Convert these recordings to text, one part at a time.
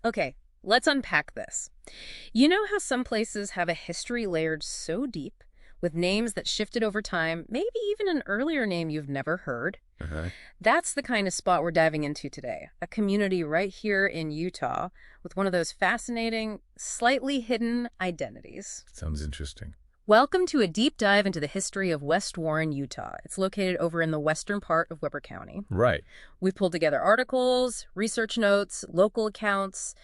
Okay, let's unpack this. You know how some places have a history layered so deep, with names that shifted over time, maybe even an earlier name you've never heard? Uh-huh. That's the kind of spot we're diving into today. A community right here in Utah with one of those fascinating, slightly hidden identities. Sounds interesting. Welcome to a deep dive into the history of West Warren, Utah. It's located over in the western part of Weber County. Right. We've pulled together articles, research notes, local accounts,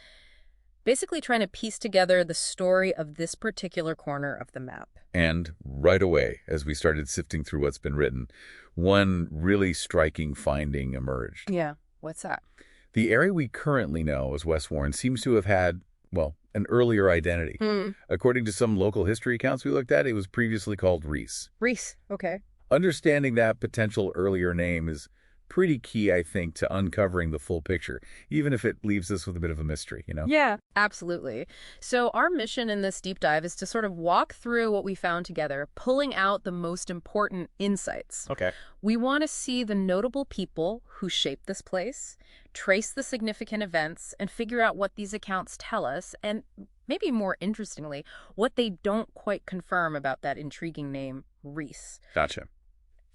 basically trying to piece together the story of this particular corner of the map. And right away, as we started sifting through what's been written, one really striking finding emerged. Yeah, what's that? The area we currently know as West Warren seems to have had, well, an earlier identity. Hmm. According to some local history accounts we looked at, it was previously called Reese. Reese. Okay. Understanding that potential earlier name is pretty key, I think, to uncovering the full picture, even if it leaves us with a bit of a mystery, you know? Yeah, absolutely. So our mission in this deep dive is to sort of walk through what we found together, pulling out the most important insights. Okay. We want to see the notable people who shaped this place, trace the significant events, and figure out what these accounts tell us, and maybe more interestingly, what they don't quite confirm about that intriguing name, Reese. Gotcha.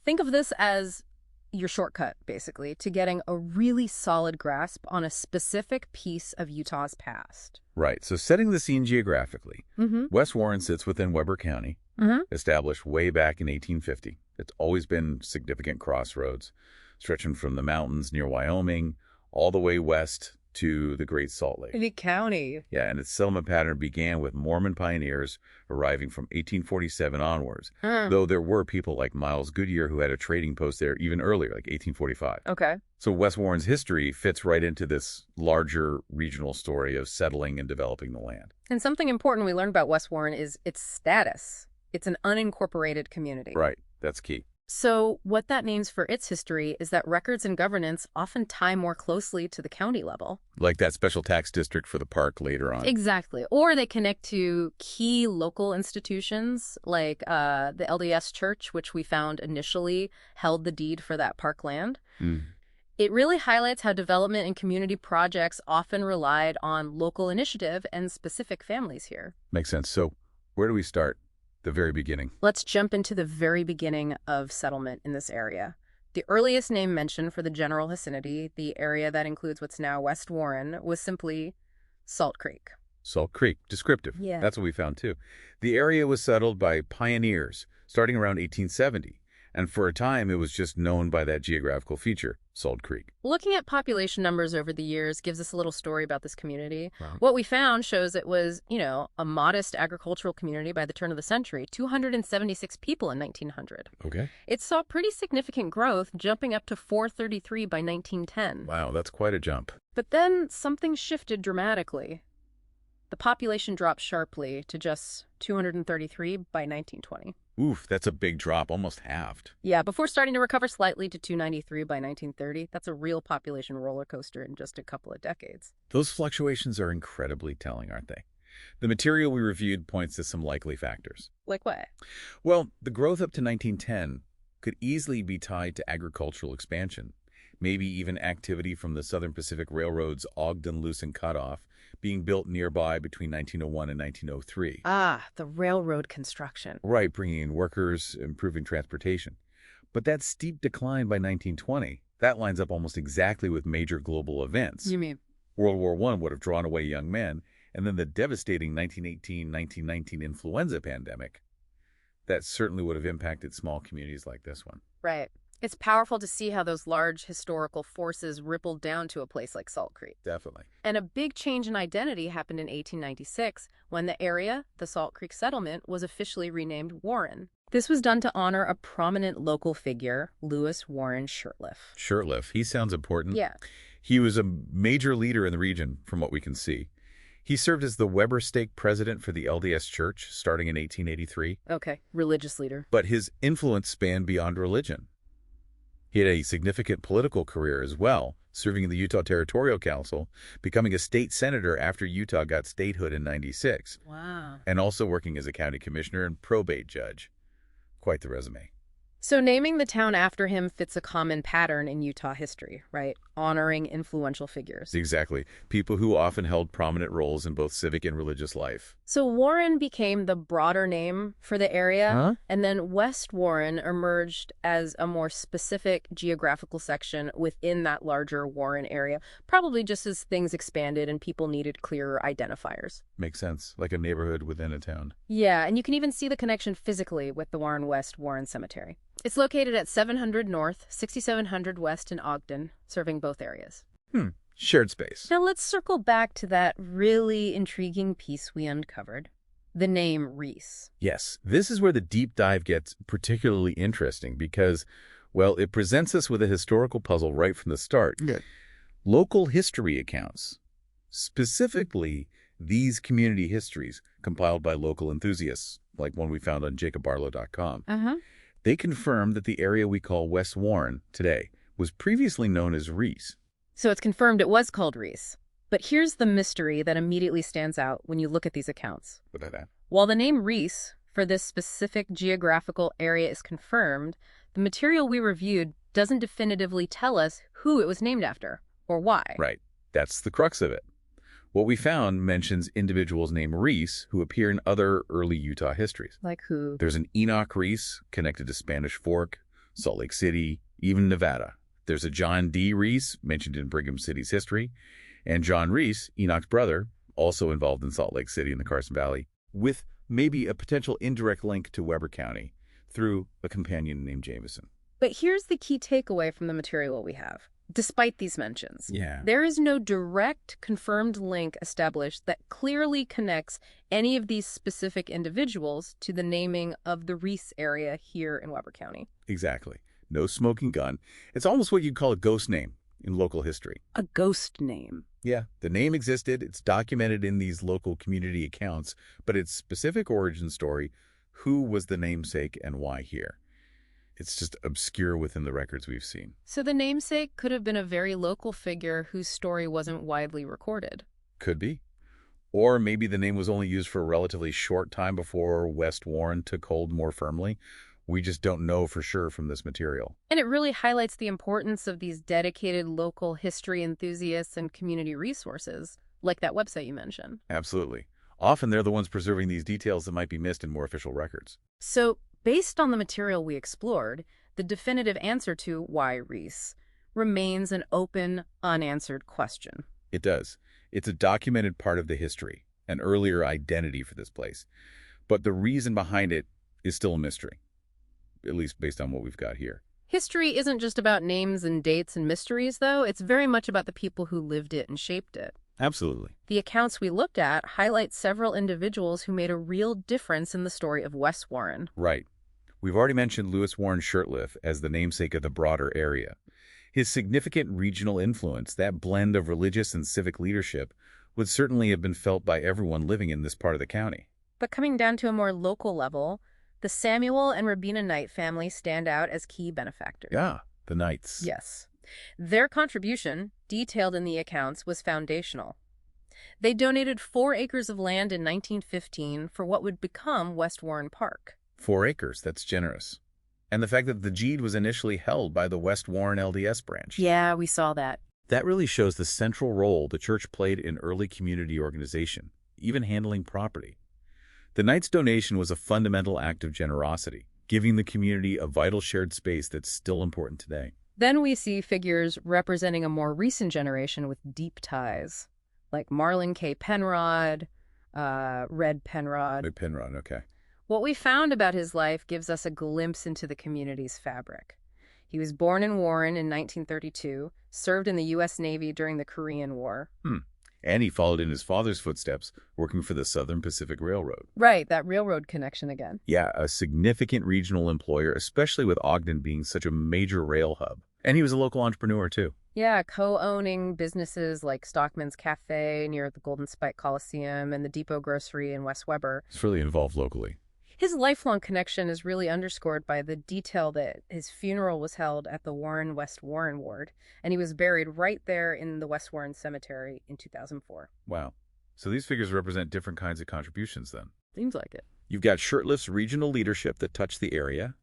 Think of this as your shortcut, basically, to getting a really solid grasp on a specific piece of Utah's past. Right. So setting the scene geographically, Mm-hmm. West Warren sits within Weber County, Mm-hmm. established way back in 1850. It's always been significant crossroads, stretching from the mountains near Wyoming all the way west to the Great Salt Lake. The county. Yeah, and its settlement pattern began with Mormon pioneers arriving from 1847 onwards, though there were people like Miles Goodyear who had a trading post there even earlier, like 1845. Okay. So West Warren's history fits right into this larger regional story of settling and developing the land. And something important we learned about West Warren is its status. It's an unincorporated community. Right, that's key. So what that means for its history is that records and governance often tie more closely to the county level. Like that special tax district for the park later on. Exactly. Or they connect to key local institutions like the LDS Church, which we found initially held the deed for that park land. Mm. It really highlights how development and community projects often relied on local initiative and specific families here. Makes sense. So where do we start? The very beginning. Let's jump into the very beginning of settlement in this area. The earliest name mentioned for the general vicinity, the area that includes what's now West Warren, was simply Salt Creek. Salt Creek, descriptive. Yeah. That's what we found too. The area was settled by pioneers starting around 1870, and for a time it was just known by that geographical feature, Salt Creek. Looking at population numbers over the years gives us a little story about this community. Wow. What we found shows it was, a modest agricultural community by the turn of the century, 276 people in 1900. Okay. It saw pretty significant growth, jumping up to 433 by 1910. Wow, that's quite a jump. But then something shifted dramatically. The population dropped sharply to just 233 by 1920. Oof, that's a big drop, almost halved. Yeah, before starting to recover slightly to 293 by 1930. That's a real population roller coaster in just a couple of decades. Those fluctuations are incredibly telling, aren't they? The material we reviewed points to some likely factors. Like what? Well, the growth up to 1910 could easily be tied to agricultural expansion, maybe even activity from the Southern Pacific Railroad's Ogden-Lucin Cutoff being built nearby between 1901 and 1903. Ah, the railroad construction. Right, bringing in workers, improving transportation. But that steep decline by 1920, that lines up almost exactly with major global events. You mean? World War I would have drawn away young men, and then the devastating 1918-1919 influenza pandemic. That certainly would have impacted small communities like this one. Right. It's powerful to see how those large historical forces rippled down to a place like Salt Creek. Definitely. And a big change in identity happened in 1896 when the area, the Salt Creek Settlement, was officially renamed Warren. This was done to honor a prominent local figure, Lewis Warren Shurtleff. Shurtleff, he sounds important. Yeah. He was a major leader in the region, from what we can see. He served as the Weber Stake president for the LDS Church starting in 1883. Okay, religious leader. But his influence spanned beyond religion. He had a significant political career as well, serving in the Utah Territorial Council, becoming a state senator after Utah got statehood in '96, Wow. and also working as a county commissioner and probate judge. Quite the resume. So naming the town after him fits a common pattern in Utah history, right? honoring influential figures. Exactly. People who often held prominent roles in both civic and religious life. So Warren became the broader name for the area, Huh? and then West Warren emerged as a more specific geographical section within that larger Warren area, probably just as things expanded and people needed clearer identifiers. Makes sense. Like a neighborhood within a town. Yeah, and you can even see the connection physically with the Warren West Warren Cemetery. It's located at 700 North, 6700 West in Ogden, serving both areas. Shared space. Now let's circle back to that really intriguing piece we uncovered, the name Reese. Yes, this is where the deep dive gets particularly interesting because, well, it presents us with a historical puzzle right from the start. Good. Local history accounts, specifically these community histories compiled by local enthusiasts, like one we found on jacobbarlow.com, they confirm that the area we call West Warren today was previously known as Reese. So it's confirmed it was called Reese. But here's the mystery that immediately stands out when you look at these accounts. What about that? While the name Reese for this specific geographical area is confirmed, the material we reviewed doesn't definitively tell us who it was named after or why. Right. That's the crux of it. What we found mentions individuals named Reese who appear in other early Utah histories. Like who? There's an Enoch Reese connected to Spanish Fork, Salt Lake City, even Nevada. There's a John D. Reese mentioned in Brigham City's history, and John Reese, Enoch's brother, also involved in Salt Lake City in the Carson Valley, with maybe a potential indirect link to Weber County through a companion named Jameson. But here's the key takeaway from the material we have. Despite these mentions, Yeah. there is no direct confirmed link established that clearly connects any of these specific individuals to the naming of the Reese area here in Weber County. Exactly. No smoking gun. It's almost what you'd call a ghost name in local history. A ghost name. Yeah, the name existed, it's documented in these local community accounts, but its specific origin story, who was the namesake and why here? It's just obscure within the records we've seen. So the namesake could have been a very local figure whose story wasn't widely recorded. Could be. Or maybe the name was only used for a relatively short time before West Warren took hold more firmly. We just don't know for sure from this material. And it really highlights the importance of these dedicated local history enthusiasts and community resources, like that website you mentioned. Absolutely. Often they're the ones preserving these details that might be missed in more official records. So, based on the material we explored, the definitive answer to why Reese remains an open, unanswered question. It does. It's a documented part of the history, an earlier identity for this place. But the reason behind it is still a mystery, at least based on what we've got here. History isn't just about names and dates and mysteries, though. It's very much about the people who lived it and shaped it. Absolutely. The accounts we looked at highlight several individuals who made a real difference in the story of West Warren. Right. We've already mentioned Lewis Warren Shurtleff as the namesake of the broader area. His significant regional influence, that blend of religious and civic leadership, would certainly have been felt by everyone living in this part of the county. But coming down to a more local level, the Samuel and Rabina Knight family stand out as key benefactors. Yeah, the Knights. Yes. Their contribution, detailed in the accounts, was foundational. They donated 4 acres of land in 1915 for what would become West Warren Park. 4 acres, that's generous. And the fact that the deed was initially held by the West Warren LDS branch. Yeah, we saw that. That really shows the central role the church played in early community organization, even handling property. The Knights' donation was a fundamental act of generosity, giving the community a vital shared space that's still important today. Then we see figures representing a more recent generation with deep ties, like Marlon K. Penrod, Red Penrod. Penrod, okay. What we found about his life gives us a glimpse into the community's fabric. He was born in Warren in 1932, served in the U.S. Navy during the Korean War. And he followed in his father's footsteps, working for the Southern Pacific Railroad. Right, that railroad connection again. Yeah, a significant regional employer, especially with Ogden being such a major rail hub. And he was a local entrepreneur, too. Yeah, co-owning businesses like Stockman's Cafe near the Golden Spike Coliseum and the Depot Grocery in West Weber. It's really involved locally. His lifelong connection is really underscored by the detail that his funeral was held at the Warren West Warren Ward, and he was buried right there in the West Warren Cemetery in 2004. Wow. So these figures represent different kinds of contributions, then. Seems like it. You've got Shurtleff's regional leadership that touched the area,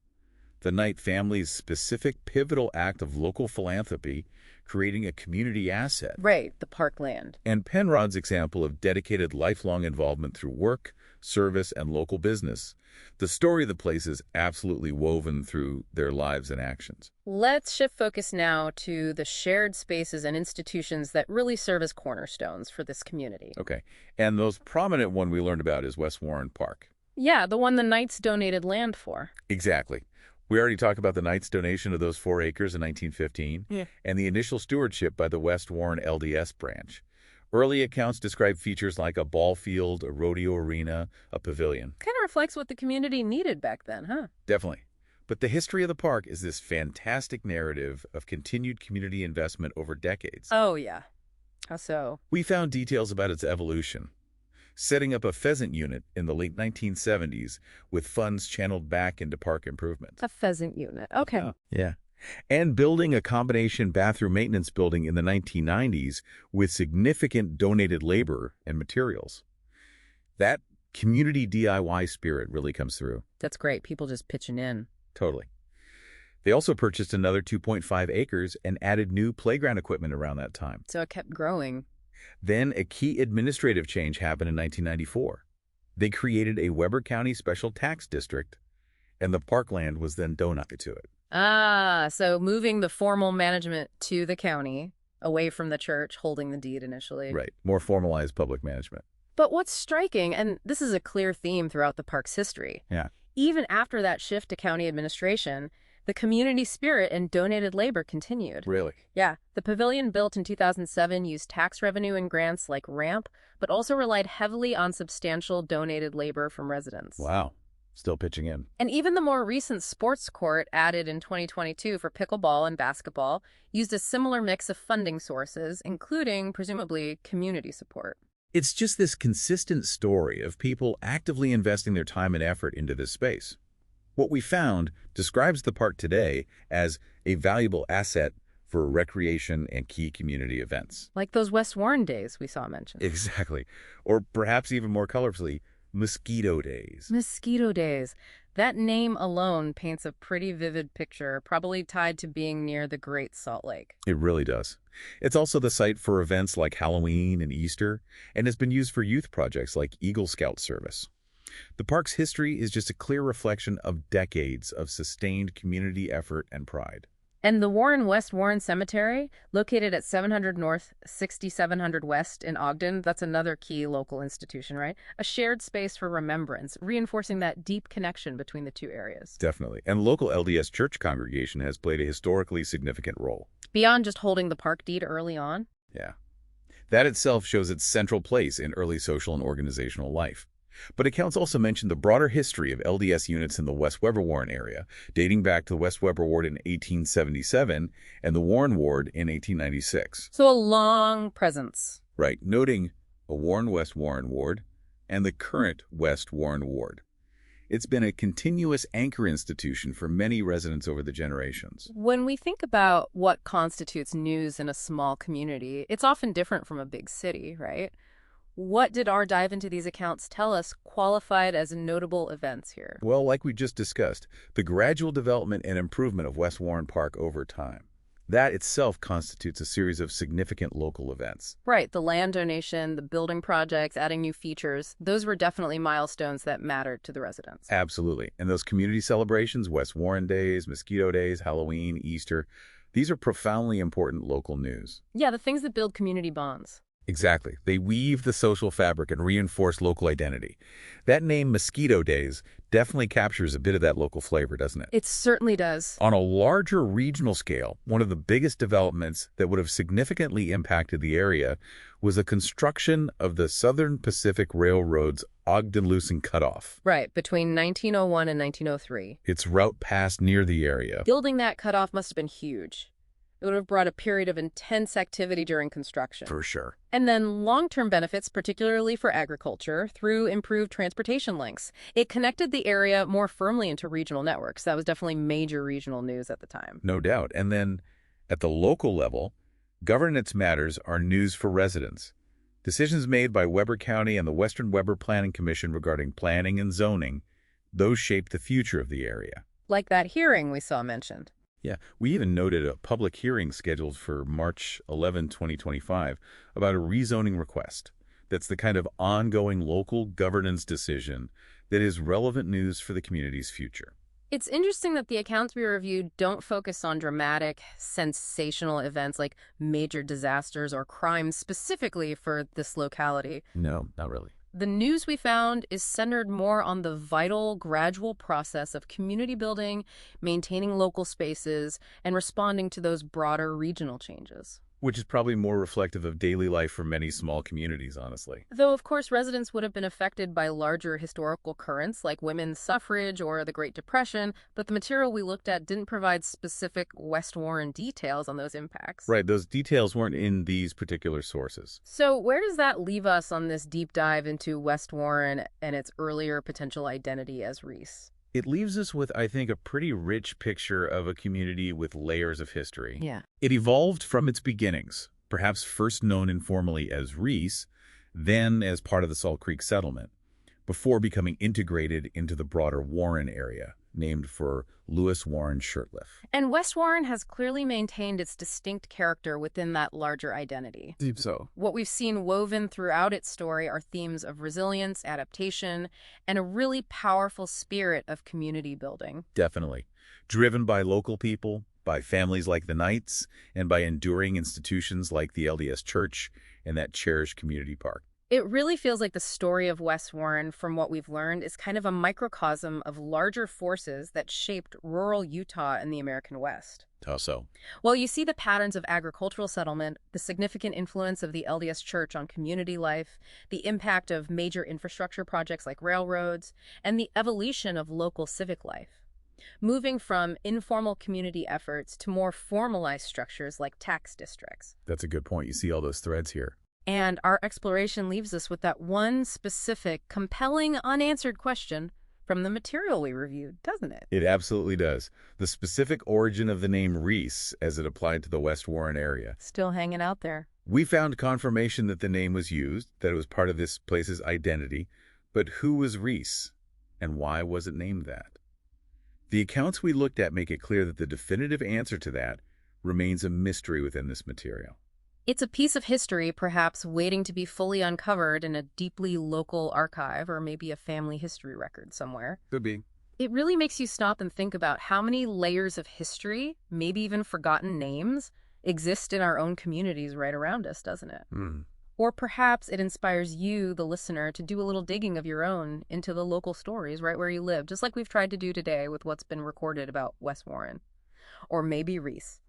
the Knight family's specific pivotal act of local philanthropy, creating a community asset. Right, the parkland. And Penrod's example of dedicated lifelong involvement through work, service, and local business. The story of the place is absolutely woven through their lives and actions. Let's shift focus now to the shared spaces and institutions that really serve as cornerstones for this community. Okay, and the most prominent one we learned about is West Warren Park. Yeah, the one the Knights donated land for. Exactly. We already talked about the Knights' donation of those 4 acres in 1915 and the initial stewardship by the West Warren LDS branch. Early accounts describe features like a ball field, a rodeo arena, a pavilion. Kind of reflects what the community needed back then, huh? Definitely. But the history of the park is this fantastic narrative of continued community investment over decades. Oh, yeah. How so? We found details about its evolution, setting up a pheasant unit in the late 1970s with funds channeled back into park improvements. A pheasant unit. Okay. Yeah. And building a combination bathroom maintenance building in the 1990s with significant donated labor and materials. That community DIY spirit really comes through. That's great. People just pitching in. Totally. They also purchased another 2.5 acres and added new playground equipment around that time. So it kept growing. Then a key administrative change happened in 1994. They created a Weber County Special Tax District, and the parkland was then donated to it. Ah, so moving the formal management to the county, away from the church holding the deed initially. Right. More formalized public management. But what's striking, and this is a clear theme throughout the park's history, Yeah. even after that shift to county administration, the community spirit and donated labor continued. Really? Yeah, the pavilion built in 2007 used tax revenue and grants like RAMP, but also relied heavily on substantial donated labor from residents. Wow. Still pitching in. And even the more recent sports court added in 2022 for pickleball and basketball used a similar mix of funding sources, including, presumably, community support. It's just this consistent story of people actively investing their time and effort into this space. What we found describes the park today as a valuable asset for recreation and key community events. Like those West Warren days we saw mentioned. Exactly. Or perhaps even more colorfully, Mosquito Days. Mosquito Days. That name alone paints a pretty vivid picture, probably tied to being near the Great Salt Lake. It really does. It's also the site for events like Halloween and Easter, and has been used for youth projects like Eagle Scout service. The park's history is just a clear reflection of decades of sustained community effort and pride. And the Warren West Warren Cemetery, located at 700 North, 6700 West in Ogden, that's another key local institution, right? A shared space for remembrance, reinforcing that deep connection between the two areas. Definitely. And local LDS church congregation has played a historically significant role. Beyond just holding the park deed early on? Yeah. That itself shows its central place in early social and organizational life. But accounts also mention the broader history of LDS units in the West Weber Warren area, dating back to the West Weber Ward in 1877 and the Warren Ward in 1896. So a long presence. Right, noting a Warren West Warren Ward and the current West Warren Ward. It's been a continuous anchor institution for many residents over the generations. When we think about what constitutes news in a small community, it's often different from a big city, right? What did our dive into these accounts tell us qualified as notable events here? Well, like we just discussed, the gradual development and improvement of West Warren Park over time. That itself constitutes a series of significant local events. Right, the land donation, the building projects, adding new features, those were definitely milestones that mattered to the residents. Absolutely. And those community celebrations, West Warren Days, Mosquito Days, Halloween, Easter, these are profoundly important local news. Yeah, the things that build community bonds. Exactly. They weave the social fabric and reinforce local identity. That name, Mosquito Days, definitely captures a bit of that local flavor, doesn't it? It certainly does. On a larger regional scale, one of the biggest developments that would have significantly impacted the area was the construction of the Southern Pacific Railroad's Ogden-Lucin Cutoff. Right, between 1901 and 1903. Its route passed near the area. Building that cutoff must have been huge. It would have brought a period of intense activity during construction. For sure. And then long-term benefits, particularly for agriculture, through improved transportation links. It connected the area more firmly into regional networks. That was definitely major regional news at the time. No doubt. And then at the local level, governance matters are news for residents. Decisions made by Weber County and the Western Weber Planning Commission regarding planning and zoning, those shape the future of the area. Like that hearing we saw mentioned. Yeah, we even noted a public hearing scheduled for March 11, 2025, about a rezoning request. That's the kind of ongoing local governance decision that is relevant news for the community's future. It's interesting that the accounts we reviewed don't focus on dramatic, sensational events like major disasters or crimes specifically for this locality. No, not really. The news we found is centered more on the vital, gradual process of community building, maintaining local spaces, and responding to those broader regional changes. Which is probably more reflective of daily life for many small communities, honestly. Though, of course, residents would have been affected by larger historical currents like women's suffrage or the Great Depression, but the material we looked at didn't provide specific West Warren details on those impacts. Right, those details weren't in these particular sources. So where does that leave us on this deep dive into West Warren and its earlier potential identity as Reese? It leaves us with, I think, a pretty rich picture of a community with layers of history. Yeah. It evolved from its beginnings, perhaps first known informally as Reese, then as part of the Salt Creek settlement, before becoming integrated into the broader Warren area, named for Lewis Warren Shurtleff. And West Warren has clearly maintained its distinct character within that larger identity. Deep so. What we've seen woven throughout its story are themes of resilience, adaptation, and a really powerful spirit of community building. Definitely. Driven by local people, by families like the Knights, and by enduring institutions like the LDS Church and that cherished community park. It really feels like the story of West Warren, from what we've learned, is kind of a microcosm of larger forces that shaped rural Utah and the American West. How so? Well, you see the patterns of agricultural settlement, the significant influence of the LDS Church on community life, the impact of major infrastructure projects like railroads, and the evolution of local civic life. Moving from informal community efforts to more formalized structures like tax districts. That's a good point. You see all those threads here. And our exploration leaves us with that one specific, compelling, unanswered question from the material we reviewed, doesn't it? It absolutely does. The specific origin of the name Reese as it applied to the West Warren area. Still hanging out there. We found confirmation that the name was used, that it was part of this place's identity, but who was Reese, and why was it named that? The accounts we looked at make it clear that the definitive answer to that remains a mystery within this material. It's a piece of history, perhaps waiting to be fully uncovered in a deeply local archive or maybe a family history record somewhere. Could be. It really makes you stop and think about how many layers of history, maybe even forgotten names, exist in our own communities right around us, doesn't it? Or perhaps it inspires you, the listener, to do a little digging of your own into the local stories right where you live, just like we've tried to do today with what's been recorded about West Warren. Or maybe Reese.